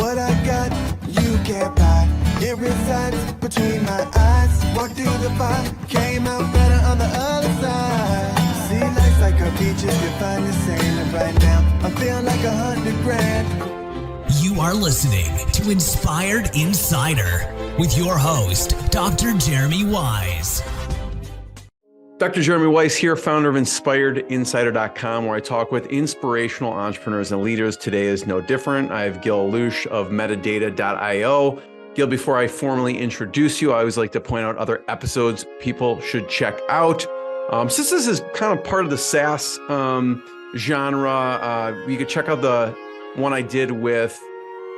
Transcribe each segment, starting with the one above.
What I got, you can't buy. It resides between my eyes. Walked through the fire, came out better on the other side. See, life's like a beach if you find the sand. And right now, I'm feeling like 100 grand. You are listening to Inspired Insider with your host, Dr. Jeremy Wise. Dr. Jeremy Weiss here, founder of InspiredInsider.com, where I talk with inspirational entrepreneurs and leaders. Today is no different. I have Gil Allouche of Metadata.io. Gil, before I formally introduce you, I always like to point out other episodes people should check out. Since this is kind of part of the SaaS genre, you could check out the one I did with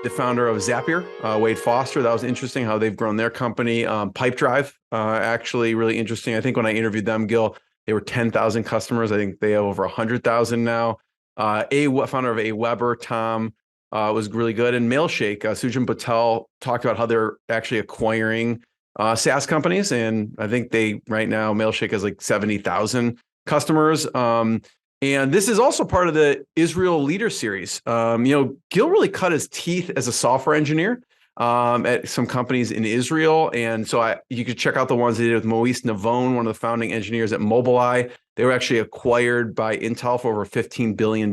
the founder of Zapier, Wade Foster. That was interesting how they've grown their company. Pipedrive, actually really interesting. I think when I interviewed them, Gil, they were 10,000 customers. I think they have over 100,000 now. Founder of Aweber, Tom, was really good. And Mailshake, Sujan Patel talked about how they're actually acquiring SaaS companies. And I think right now, Mailshake has like 70,000 customers. And this is also part of the Israel Leader Series. Gil really cut his teeth as a software engineer at some companies in Israel. And so you could check out the ones they did with Moise Navon, one of the founding engineers at Mobileye. They were actually acquired by Intel for over $15 billion.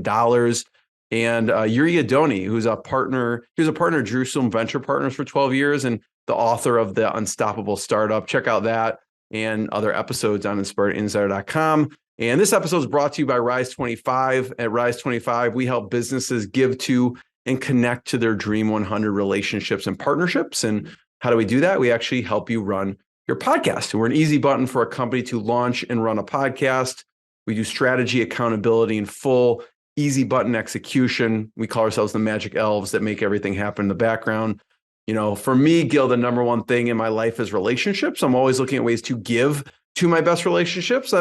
And Yuri Adoni, who's a partner, he was a partner at Jerusalem Venture Partners for 12 years and the author of The Unstoppable Startup. Check out that and other episodes on InspiredInsider.com. And this episode is brought to you by Rise 25. At Rise 25, we help businesses give to and connect to their Dream 100 relationships and partnerships. And how do we do that? We actually help you run your podcast. And we're an easy button for a company to launch and run a podcast. We do strategy, accountability, and full easy button execution. We call ourselves the magic elves that make everything happen in the background. For me, Gil, the number one thing in my life is relationships. I'm always looking at ways to give to my best relationships.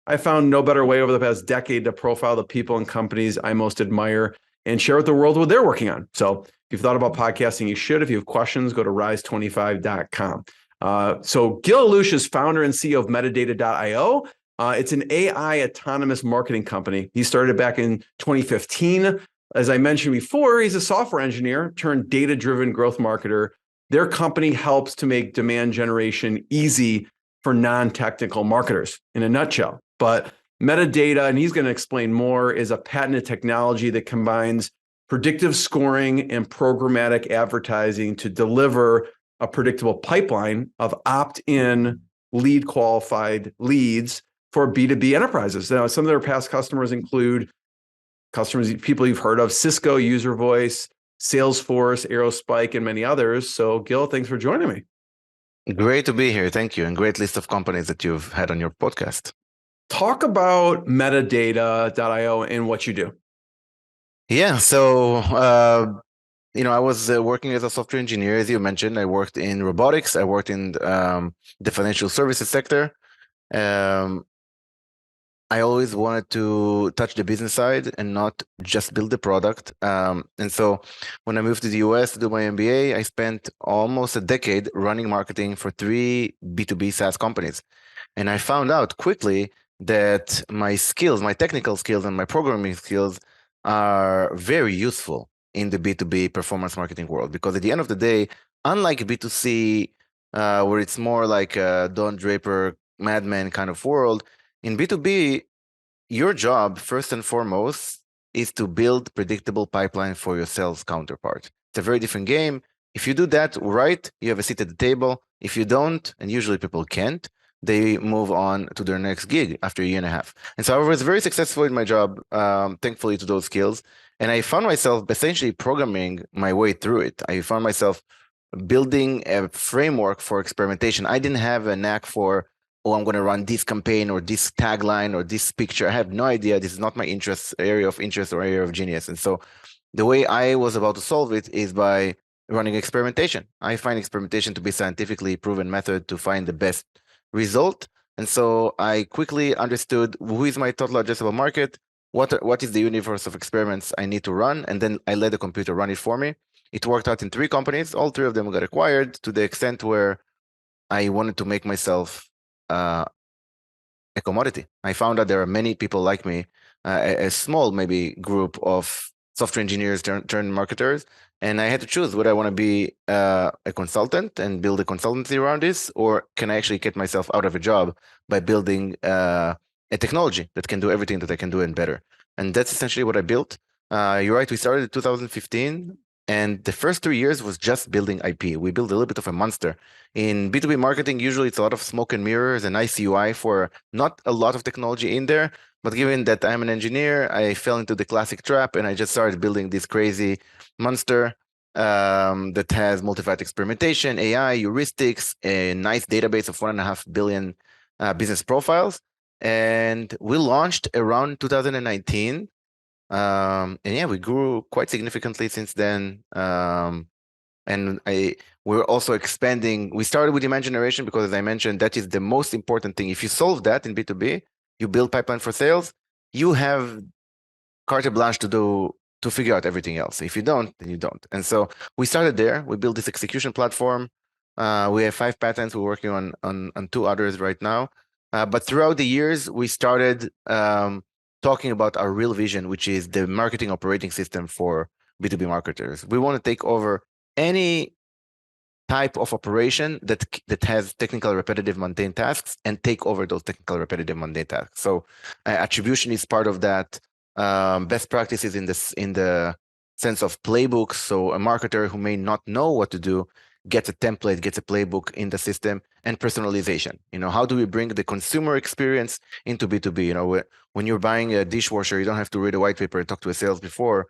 I found no better way over the past decade to profile the people and companies I most admire and share with the world what they're working on. So if you've thought about podcasting, you should. If you have questions, go to rise25.com. So Gil Allouche is founder and CEO of Metadata.io. It's an AI autonomous marketing company. He started back in 2015. As I mentioned before, he's a software engineer turned data-driven growth marketer. Their company helps to make demand generation easy for non-technical marketers in a nutshell. But Metadata, and he's going to explain more, is a patented technology that combines predictive scoring and programmatic advertising to deliver a predictable pipeline of opt-in lead qualified leads for B2B enterprises. Now, some of their past customers include people you've heard of: Cisco, UserVoice, Salesforce, Aerospike, and many others. So Gil, thanks for joining me. Great to be here. Thank you. And great list of companies that you've had on your podcast. Talk about Metadata.io and what you do. Yeah. So, I was working as a software engineer, as you mentioned. I worked in robotics. I worked in the financial services sector. I always wanted to touch the business side and not just build the product. And so when I moved to the US to do my MBA, I spent almost a decade running marketing for 3 B2B SaaS companies. And I found out quickly that my skills, my technical skills and my programming skills are very useful in the B2B performance marketing world. Because at the end of the day, unlike B2C, where it's more like a Don Draper, Mad Men kind of world, in B2B, your job, first and foremost, is to build predictable pipeline for your sales counterpart. It's a very different game. If you do that right, you have a seat at the table. If you don't, and usually people can't, they move on to their next gig after a year and a half. And so I was very successful in my job, thankfully to those skills. And I found myself essentially programming my way through it. I found myself building a framework for experimentation. I didn't have a knack for, I'm going to run this campaign or this tagline or this picture. I have no idea. This is not my area of interest or area of genius. And so the way I was about to solve it is by running experimentation. I find experimentation to be a scientifically proven method to find the best result. And so I quickly understood who is my total addressable market, what is the universe of experiments I need to run, and then I let the computer run it for me. It worked out in 3 companies. All 3 of them got acquired to the extent where I wanted to make myself a commodity. I found that there are many people like me, a small maybe group of software engineers turned marketers And I had to choose whether I want to be a consultant and build a consultancy around this, or can I actually get myself out of a job by building a technology that can do everything that I can do and better. And that's essentially what I built. You're right, we started in 2015, and the first 3 years was just building IP. We built a little bit of a monster. In B2B marketing, usually it's a lot of smoke and mirrors and nice UI for not a lot of technology in there. But given that I'm an engineer, I fell into the classic trap and I just started building this crazy monster that has multi-factor experimentation, AI, heuristics, a nice database of 1.5 billion business profiles. And we launched around 2019. And yeah, we grew quite significantly since then. And we're also expanding. We started with demand generation because, as I mentioned, that is the most important thing. If you solve that in B2B, you build pipeline for sales, you have carte blanche to figure out everything else. If you don't, then you don't. And so we started there. We built this execution platform. We have 5 patents. We're working on 2 others right now. But throughout the years, we started talking about our real vision, which is the marketing operating system for B2B marketers. We want to take over any type of operation that has technical, repetitive, mundane tasks and take over those technical, repetitive, mundane tasks. So attribution is part of that. Best practices in the sense of playbooks. So a marketer who may not know what to do gets a template, gets a playbook in the system, and personalization. How do we bring the consumer experience into B2B? When you're buying a dishwasher, you don't have to read a white paper and talk to a sales before.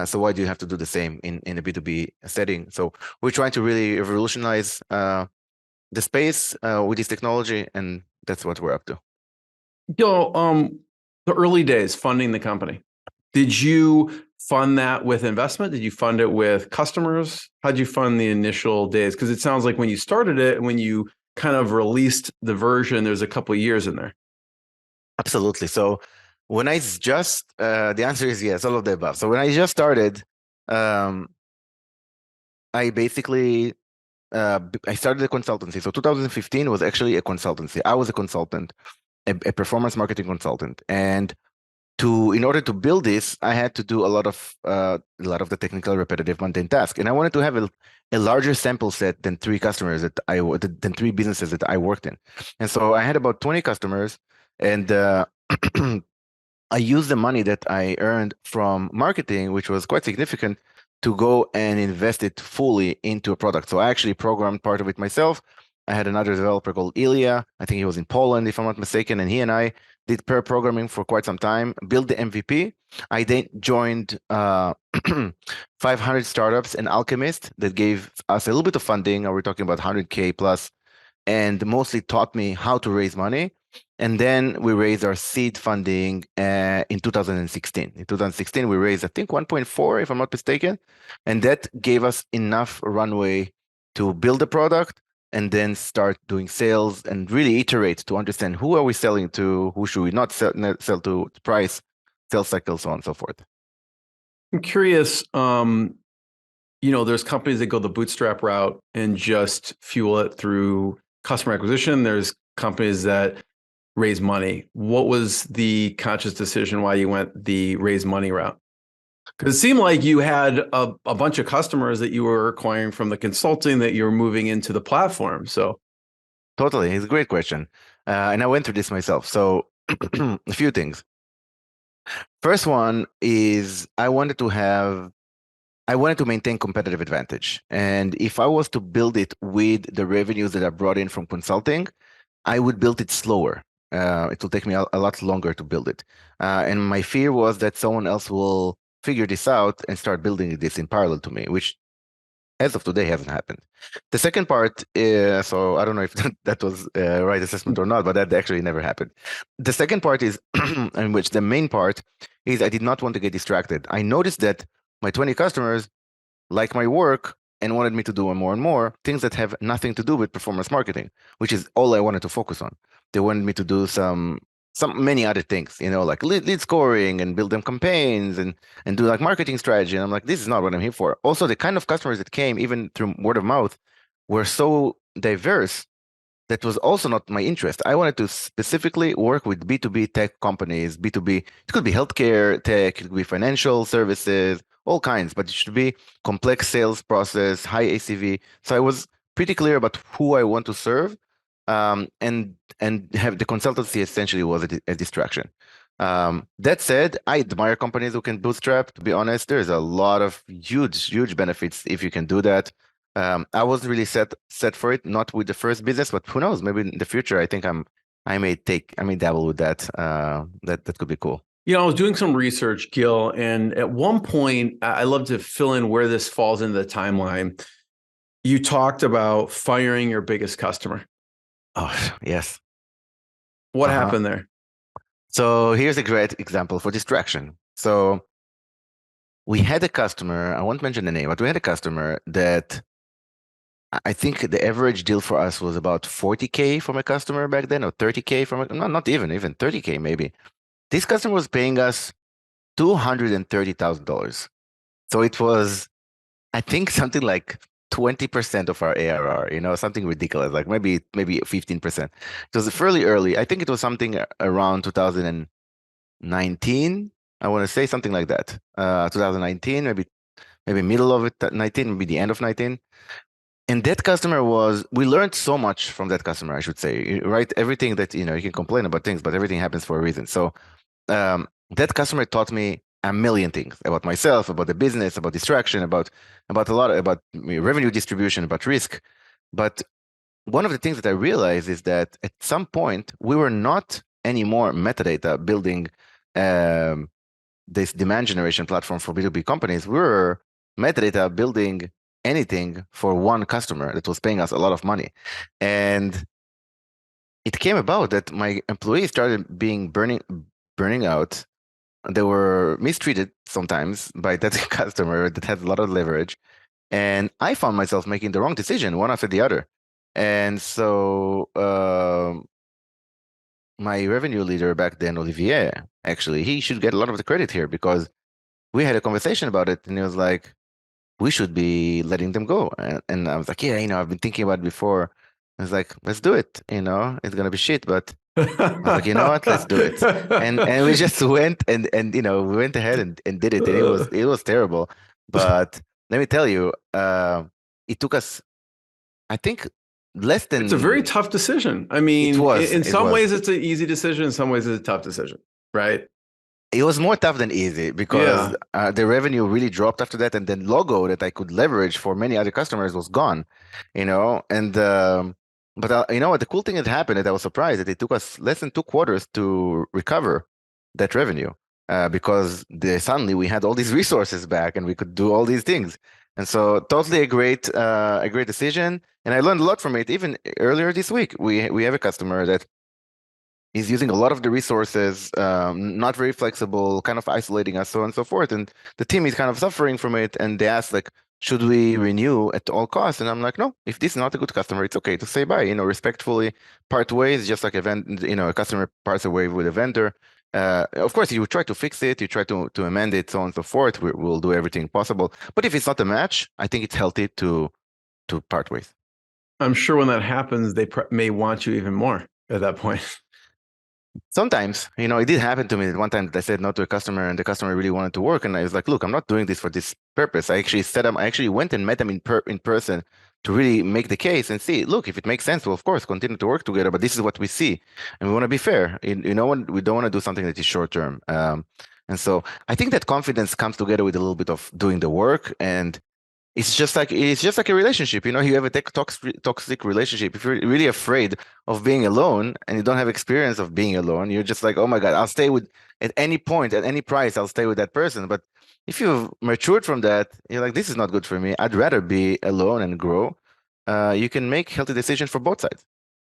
So why do you have to do the same in a B2B setting? So we're trying to really revolutionize the space with this technology, and that's what we're up to. Gil, the early days funding the company, did you fund that with investment? Did you fund it with customers? How did you fund the initial days? Because it sounds like when you started it and when you kind of released the version, there's a couple of years in there. Absolutely. So when I just, the answer is yes, all of the above. So when I just started, I basically, I started a consultancy. So 2015 was actually a consultancy. I was a consultant, a performance marketing consultant. And in order to build this, I had to do a lot of the technical, repetitive, mundane tasks, and I wanted to have a larger sample set than 3 customers than 3 businesses that I worked in, and so I had about 20 customers, and I used the money that I earned from marketing, which was quite significant, to go and invest it fully into a product. So I actually programmed part of it myself. I had another developer called Ilya. I think he was in Poland, if I'm not mistaken, and he and I did pair programming for quite some time, built the MVP. I then joined 500 startups and Alchemist that gave us a little bit of funding. We're talking about 100K plus, and mostly taught me how to raise money. And then we raised our seed funding in 2016. In 2016, we raised, I think, 1.4, if I'm not mistaken. And that gave us enough runway to build a product and then start doing sales and really iterate to understand who are we selling to, who should we not sell to, price, sales cycle, so on and so forth. I'm curious, there's companies that go the bootstrap route and just fuel it through customer acquisition. There's companies that raise money. What was the conscious decision why you went the raise money route? Because it seemed like you had a bunch of customers that you were acquiring from the consulting that you were moving into the platform. So, totally, it's a great question, and I went through this myself. So, a few things. First one is I wanted to maintain competitive advantage, and if I was to build it with the revenues that I brought in from consulting, I would build it slower. It will take me a lot longer to build it, and my fear was that someone else will figure this out and start building this in parallel to me, which as of today hasn't happened. The second part is, so I don't know if that was a right assessment or not, but that actually never happened. The second part is, in which the main part is I did not want to get distracted. I noticed that my 20 customers like my work and wanted me to do more and more things that have nothing to do with performance marketing, which is all I wanted to focus on. They wanted me to do many other things, like lead scoring and build them campaigns and do like marketing strategy. And I'm like, this is not what I'm here for. Also, the kind of customers that came even through word of mouth were so diverse that was also not my interest. I wanted to specifically work with B2B tech companies, B2B. It could be healthcare tech, it could be financial services, all kinds, but it should be complex sales process, high ACV. So I was pretty clear about who I want to serve, and have the consultancy essentially was a distraction. That said, I admire companies who can bootstrap. To be honest, there's a lot of huge benefits if you can do that. I wasn't really set for it, not with the first business, but who knows? Maybe in the future, I think I may dabble with that. That could be cool. You know, I was doing some research, Gil, and at one point, I love to fill in where this falls into the timeline. You talked about firing your biggest customer. Oh, yes. What happened there? So here's a great example for distraction. So we had a customer, I won't mention the name, but we had a customer that I think the average deal for us was about 40K from a customer back then, or 30K from a, not even 30K maybe. This customer was paying us $230,000. So it was, I think, something like 20% of our ARR, something ridiculous, like maybe 15%. It was fairly early. I think it was something around 2019. I want to say something like that. 2019, maybe middle of it, 19, maybe the end of 19. And that customer we learned so much from that customer, I should say, right? Everything that, you can complain about things, but everything happens for a reason. So that customer taught me a million things about myself, about the business, about distraction, about revenue distribution, about risk. But one of the things that I realized is that at some point we were not anymore metadata building this demand generation platform for B2B companies. We were metadata building anything for one customer that was paying us a lot of money. And it came about that my employees started burning out. They were mistreated sometimes by that customer that had a lot of leverage. And I found myself making the wrong decision one after the other. And so my revenue leader back then, Olivier, actually, he should get a lot of the credit here, because we had a conversation about it, and he was like, we should be letting them go. And I was like, yeah, I've been thinking about it before. I was like, let's do it. It's gonna be shit, but I was like, you know what? Let's do it. And we just went and we went ahead and did it. And it was terrible. But let me tell you, it took us, I think, less than. It's a very tough decision. I mean, in some ways it's an easy decision. In some ways it's a tough decision, right? It was more tough than easy, because the revenue really dropped after that, and then logo that I could leverage for many other customers was gone, and but you know what, the cool thing that happened, that I was surprised that it took us less than 2 quarters to recover that revenue, because suddenly we had all these resources back and we could do all these things. And so totally a great decision, and I learned a lot from it. Even earlier this week, we have a customer that is using a lot of the resources, not very flexible, kind of isolating us, so on and so forth. And the team is kind of suffering from it. And they asked, like, should we renew at all costs? And I'm like, no, if this is not a good customer, it's okay to say bye, respectfully part ways, just like a customer parts away with a vendor. Of course, you try to fix it, you try to amend it, so on and so forth. We'll do everything possible. But if it's not a match, I think it's healthy to part ways. I'm sure when that happens, they may want you even more at that point. Sometimes, it did happen to me at one time that I said no to a customer, and the customer really wanted to work, and I was like, look, I'm not doing this for this purpose. I actually went and met them in person to really make the case and see, look, if it makes sense, we'll of course continue to work together, but this is what we see, and we want to be fair. We don't want to do something that is short term. And so I think that confidence comes together with a little bit of doing the work, and it's just like a relationship. You have a toxic relationship. If you're really afraid of being alone and you don't have experience of being alone, you're just like, oh my God, I'll stay with, at any point, at any price, I'll stay with that person. But if you've matured from that, you're like, this is not good for me. I'd rather be alone and grow. You can make healthy decisions for both sides.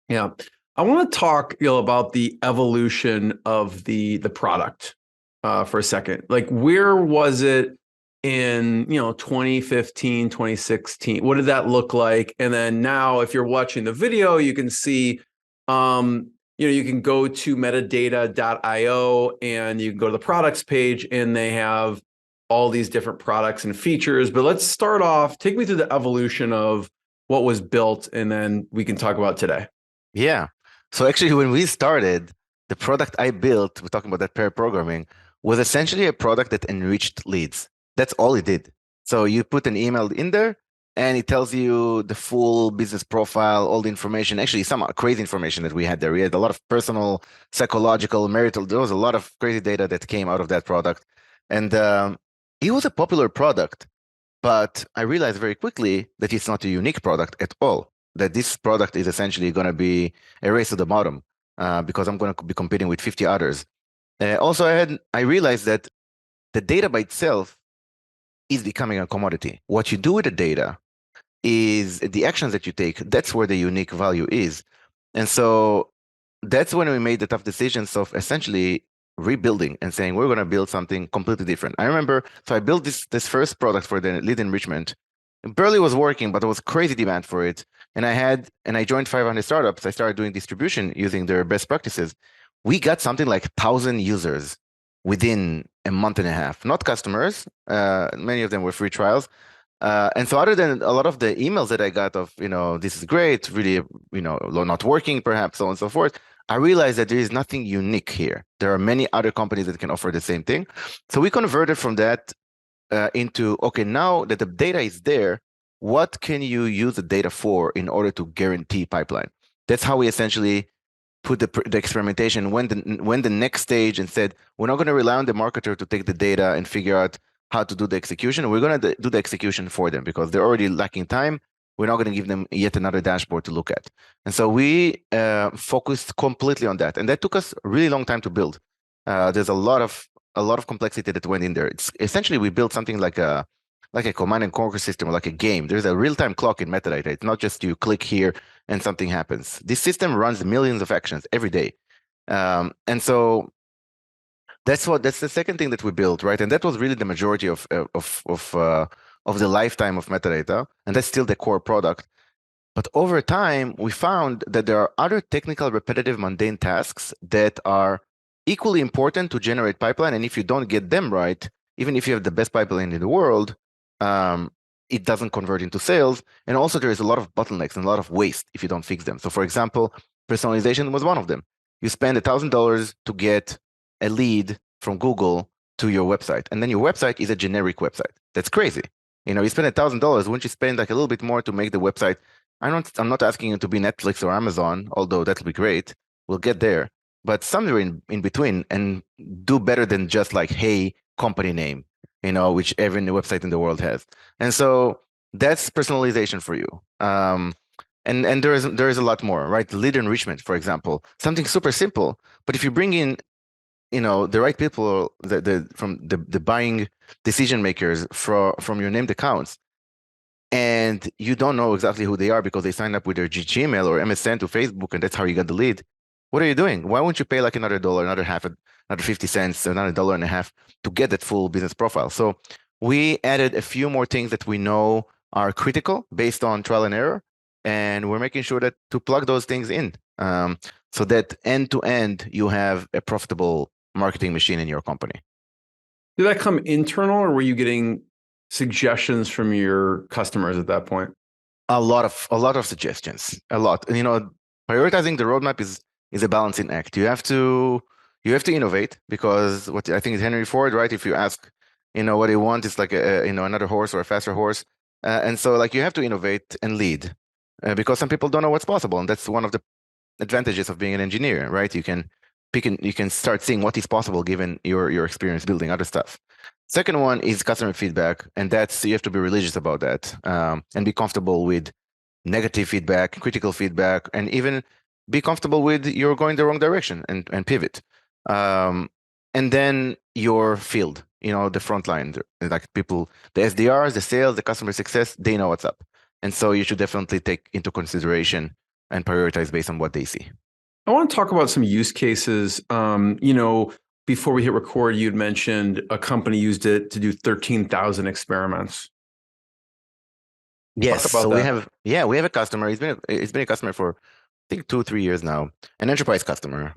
Yeah. I want to talk, about the evolution of the product for a second. Like, where was it in 2015, 2016? What did that look like? And then now, if you're watching the video, you can see you can go to metadata.io and you can go to the products page, and they have all these different products and features. But let's start off, take me through the evolution of what was built, and then we can talk about today. Yeah. So actually, when we started, the product I built, we're talking about that pair programming, was essentially a product that enriched leads. That's all it did. So you put an email in there, and it tells you the full business profile, all the information. Actually, some crazy information that we had there. We had a lot of personal, psychological, marital. There was a lot of crazy data that came out of that product, and it was a popular product. But I realized very quickly that it's not a unique product at all. That this product is essentially going to be a race to the bottom because I'm going to be competing with 50 others. Also, I realized that the data by itself is becoming a commodity. What you do with the data is the actions that you take. That's where the unique value is. And so that's when we made the tough decisions of essentially rebuilding and saying we're going to build something completely different. I remember, so I built this first product for the lead enrichment. It barely was working, but there was crazy demand for it. And I joined 500 startups. I started doing distribution using their best practices. We got something like 1,000 users within a month and a half. Not customers. Many of them were free trials. And so other than a lot of the emails that I got of, this is great, really, not working, perhaps, so on and so forth, I realized that there is nothing unique here. There are many other companies that can offer the same thing. So we converted from that into, okay, now that the data is there, what can you use the data for in order to guarantee pipeline? That's how we essentially put the experimentation, when the next stage, and said, we're not going to rely on the marketer to take the data and figure out how to do the execution. We're going to do the execution for them because they're already lacking time. We're not going to give them yet another dashboard to look at. And so we focused completely on that. And that took us a really long time to build. There's a lot of complexity that went in there. It's essentially, we built something like a command and conquer system, or like a game. There's a real-time clock in Metadata. It's not just you click here and something happens. This system runs millions of actions every day. And so that's the second thing that we built, right? And that was really the majority of the lifetime of Metadata, and that's still the core product. But over time, we found that there are other technical, repetitive, mundane tasks that are equally important to generate pipeline. And if you don't get them right, even if you have the best pipeline in the world, it doesn't convert into sales. And also, there is a lot of bottlenecks and a lot of waste if you don't fix them. So, for example, personalization was one of them. You spend $1,000 to get a lead from Google to your website, and then your website is a generic website. That's crazy. You spend $1,000. Wouldn't you spend like a little bit more to make the website? I'm not asking you to be Netflix or Amazon, although that'll be great. We'll get there, but somewhere in between, and do better than just like, hey, company name, which every website in the world has. And so that's personalization for you. And there is a lot more, right? Lead enrichment, for example, something super simple, but if you bring in the right people, from the buying decision makers from your named accounts, and you don't know exactly who they are because they signed up with their Gmail or MSN to Facebook, and that's how you got the lead. What are you doing? Why won't you pay like another $1, another half, another 50 cents, another $1.50 to get that full business profile? So we added a few more things that we know are critical based on trial and error, and we're making sure that to plug those things in, so that end to end you have a profitable marketing machine in your company. Did that come internal, or were you getting suggestions from your customers at that point? A lot of suggestions, a lot. And, prioritizing the roadmap is a balancing act. You have to innovate, because what I think is Henry Ford, right? If you ask, what they want, it's like another horse or a faster horse. And so like you have to innovate and lead, because some people don't know what's possible, and that's one of the advantages of being an engineer, right? You can start seeing what is possible given your experience building other stuff. Second one is customer feedback, and you have to be religious about that, and be comfortable with negative feedback, critical feedback, and even be comfortable with you're going the wrong direction and pivot. And then your field, the front line, like people, the SDRs, the sales, the customer success, they know what's up. And so you should definitely take into consideration and prioritize based on what they see. I want to talk about some use cases. Before we hit record, you'd mentioned a company used it to do 13,000 experiments. Yes, so we have a customer. It's been a customer for, I think, 2-3 years now. An enterprise customer.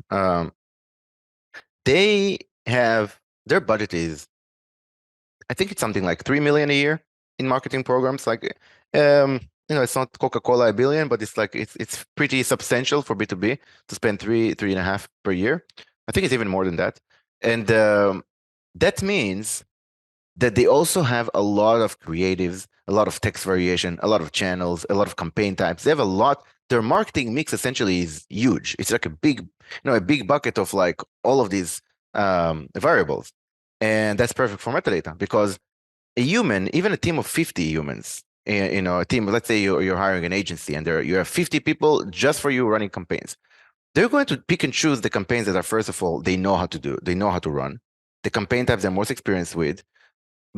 They have, their budget is, I think it's something like $3 million a year in marketing programs. Like, it's not Coca-Cola $1 billion, but it's pretty substantial for B2B to spend 3.5 per year. I think it's even more than that. And that means that they also have a lot of creatives, a lot of text variation, a lot of channels, a lot of campaign types. They have a lot. Their marketing mix essentially is huge. It's like a big bucket of like all of these variables. And that's perfect for metadata because a human, even a team of 50 humans, a team, let's say you're hiring an agency and you have 50 people just for you running campaigns. They're going to pick and choose the campaigns that are, first of all, they know how to do, they know how to run, the campaign types they're most experienced with,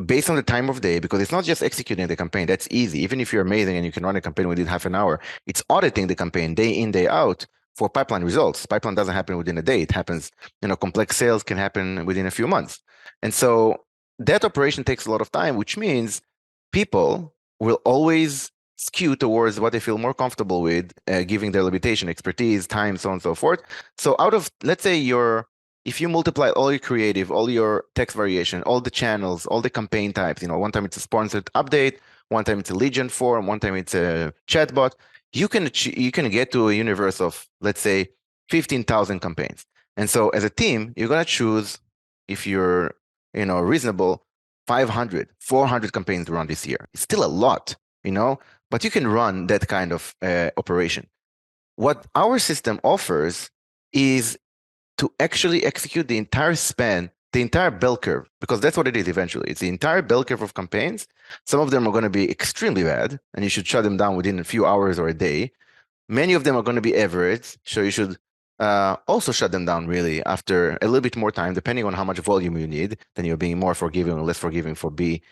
based on the time of day, because it's not just executing the campaign. That's easy. Even if you're amazing and you can run a campaign within half an hour, it's auditing the campaign day in, day out for pipeline results. Pipeline doesn't happen within a day. It happens, complex sales can happen within a few months. And so that operation takes a lot of time, which means people will always skew towards what they feel more comfortable with, giving their limitation, expertise, time, so on and so forth. So out of, let's say if you multiply all your creative, all your text variation, all the channels, all the campaign types, one time it's a sponsored update, one time it's a lead gen form, one time it's a chatbot, you can get to a universe of, let's say, 15,000 campaigns. And so as a team, you're going to choose, if you're reasonable, 500, 400 campaigns to run this year. It's still a lot, but you can run that kind of operation. What our system offers is to actually execute the entire span, the entire bell curve, because that's what it is eventually. It's the entire bell curve of campaigns. Some of them are going to be extremely bad, and you should shut them down within a few hours or a day. Many of them are going to be average, so you should also shut them down really after a little bit more time, depending on how much volume you need. Then you're being more forgiving or less forgiving for B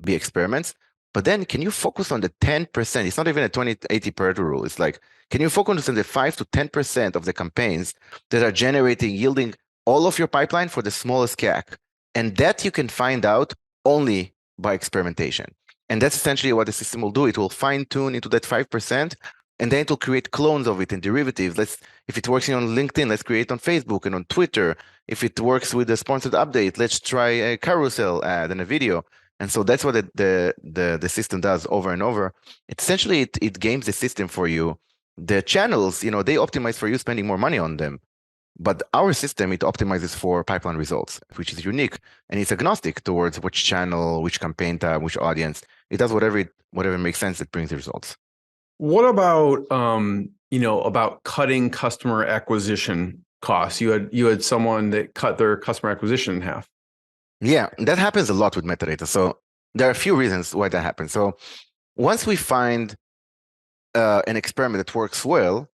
experiments. But then can you focus on the 10%? It's not even a 20-80 Pareto rule. It's like, can you focus on the 5 to 10% of the campaigns that are yielding all of your pipeline for the smallest CAC? And that you can find out only by experimentation. And that's essentially what the system will do. It will fine tune into that 5%, and then it will create clones of it and derivatives. If it works on LinkedIn, let's create on Facebook and on Twitter. If it works with a sponsored update, let's try a carousel ad and a video. And so that's what the system does over and over. Essentially, it games the system for you. The channels, they optimize for you spending more money on them. But our system, it optimizes for pipeline results, which is unique. And it's agnostic towards which channel, which campaign type, which audience. It does whatever makes sense that brings the results. What about, about cutting customer acquisition costs? You had someone that cut their customer acquisition in half. Yeah, that happens a lot with metadata. So there are a few reasons why that happens. So once we find an experiment that works well,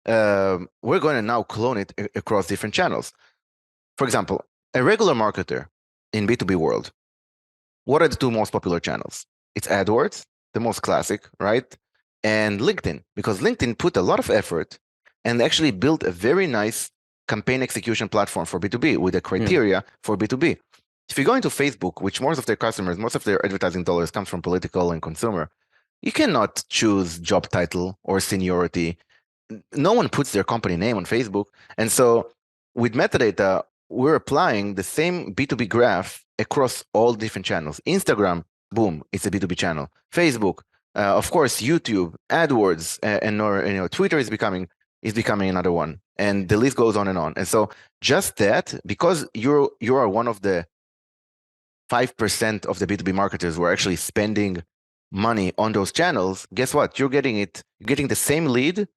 we're going to now clone it across different channels. For example, a regular marketer in B2B world, what are the two most popular channels? It's AdWords, the most classic, right? And LinkedIn, because LinkedIn put a lot of effort and actually built a very nice campaign execution platform for B2B with the criteria for B2B. If you go into Facebook, which most of their advertising dollars comes from political and consumer, you cannot choose job title or seniority. No one puts their company name on Facebook. And so with metadata, we're applying the same B2B graph across all different channels. Instagram, boom, it's a B2B channel. Facebook, of course, YouTube, AdWords, and Twitter is becoming another one. And the list goes on and on. And so just that, because you are one of the 5% of the B2B marketers who are actually spending money on those channels, guess what? You're getting the same lead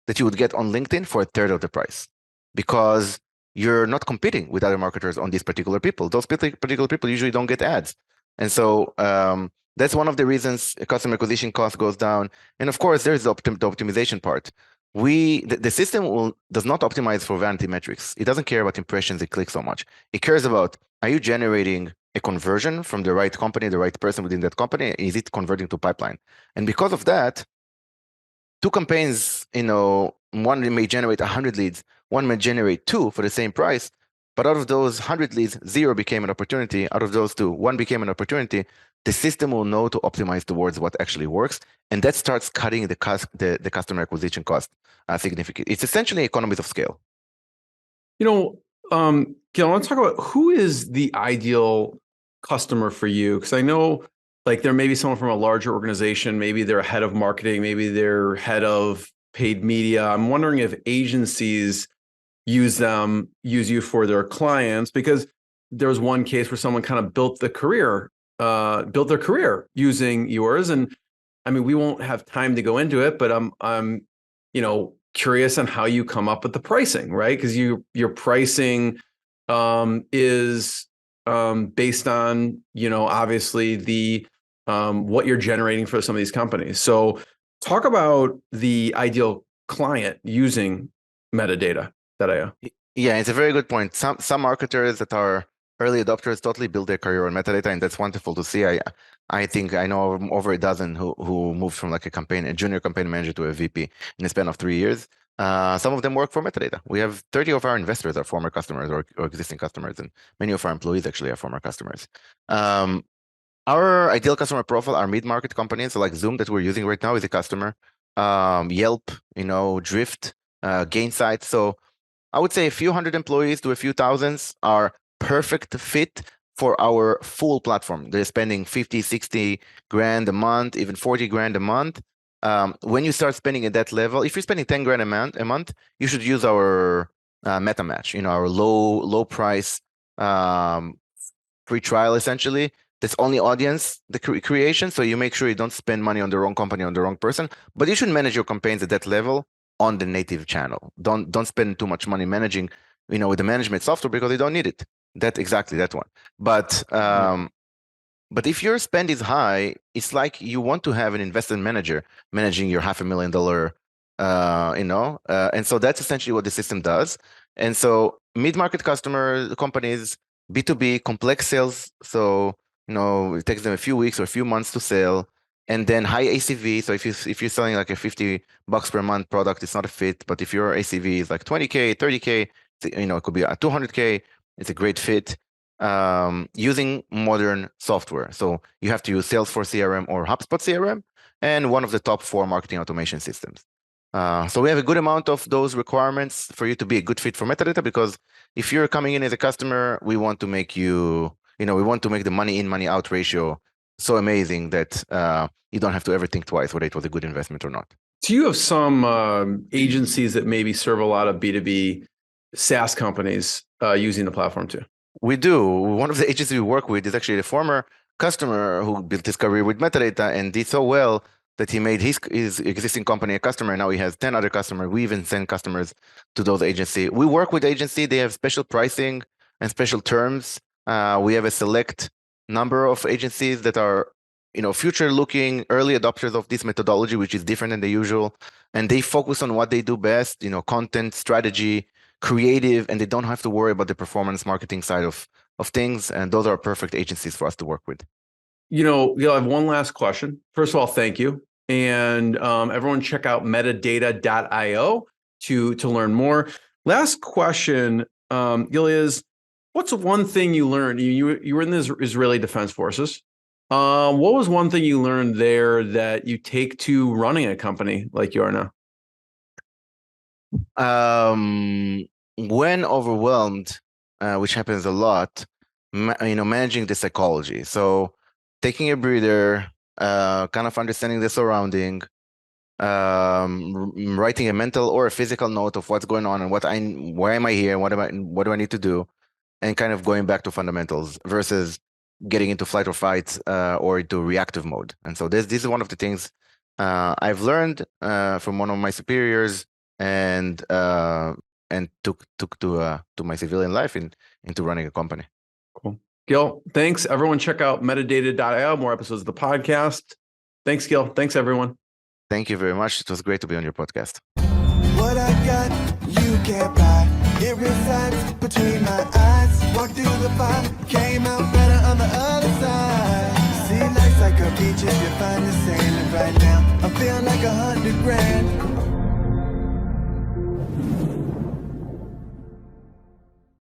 that you would get on LinkedIn for a third of the price, because you're not competing with other marketers on these particular people. Those particular people usually don't get ads. And so that's one of the reasons customer acquisition cost goes down. And of course, there's the optimization part. The system does not optimize for vanity metrics. It doesn't care about impressions and clicks so much. It cares about, are you generating a conversion from the right company, the right person within that company? Is it converting to pipeline? And because of that, two campaigns, one may generate 100 leads, one may generate 2 for the same price, but out of those 100 leads, 0 became an opportunity. Out of those 2, 1 became an opportunity. The system will know to optimize towards what actually works, and that starts cutting the customer acquisition cost significantly. It's essentially economies of scale. Gil, I want to talk about who is the ideal customer for you, because I know like there may be someone from a larger organization, maybe they're head of marketing, maybe they're head of paid media. I'm wondering if agencies use you for their clients, because there was one case where someone kind of built their career using yours. And I mean, we won't have time to go into it, but I'm curious on how you come up with the pricing, right? Because your pricing is based on, obviously the what you're generating for some of these companies. So talk about the ideal client using metadata.io. Yeah, it's a very good point. Some marketers that are early adopters totally build their career on metadata, and that's wonderful to see. I think I know over a dozen who moved from like a junior campaign manager to a VP in a span of 3 years. Some of them work for metadata. We have 30 of our investors are former customers or existing customers, and many of our employees actually are former customers. Our ideal customer profile are mid-market companies, so like Zoom that we're using right now is a customer. Yelp, Drift, Gainsight. So I would say a few hundred employees to a few thousands are perfect fit for our full platform. They're spending 50, 60 grand a month, even 40 grand a month. When you start spending at that level, if you're spending 10 grand a month, you should use our meta match, our low price free trial essentially. That's only audience the creation. So you make sure you don't spend money on the wrong company, on the wrong person, but you should manage your campaigns at that level on the native channel. Don't spend too much money managing, with the management software because you don't need it. Exactly that one. But if your spend is high, it's like you want to have an investment manager managing your $500,000, and so that's essentially what the system does. And so mid-market companies, B2B, complex sales. So, it takes them a few weeks or a few months to sell, and then high ACV. So if you're selling like a $50 per month product, it's not a fit. But if your ACV is like 20K, 30K, it could be a 200K, it's a great fit. Using modern software. So you have to use Salesforce CRM or HubSpot CRM, and one of the top 4 marketing automation systems. So we have a good amount of those requirements for you to be a good fit for metadata, because if you're coming in as a customer, we want to make we want to make the money in, money out ratio so amazing that you don't have to ever think twice whether it was a good investment or not. So you have some agencies that maybe serve a lot of B2B SaaS companies using the platform too. We do. One of the agencies we work with is actually a former customer who built his career with metadata and did so well that he made his existing company a customer. Now he has 10 other customers. We even send customers to those agencies. We work with agencies. They have special pricing and special terms. We have a select number of agencies that are, future-looking early adopters of this methodology, which is different than the usual. And they focus on what they do best, content, strategy, creative, and they don't have to worry about the performance marketing side of things. And those are perfect agencies for us to work with. Gil, I have one last question. First of all, thank you. And everyone check out metadata.io to learn more. Last question, Gil, is what's one thing you learned? You were in the Israeli Defense Forces. What was one thing you learned there that you take to running a company like you are now? When overwhelmed, which happens a lot, managing the psychology. So taking a breather, kind of understanding the surrounding, writing a mental or a physical note of what's going on and why am I here? What do I need to do? And kind of going back to fundamentals versus getting into flight or fight or into reactive mode. And so this is one of the things I've learned from one of my superiors and took to my civilian life into running a company. Cool. Gil, thanks. Everyone check out metadata.io, more episodes of the podcast. Thanks, Gil. Thanks, everyone. Thank you very much. It was great to be on your podcast. What I got, you can't buy. It resides between my eyes. Walked through the fire, came out better on the other side. See, life's like a beach if you find the sailing right now. I feel like $100 grand.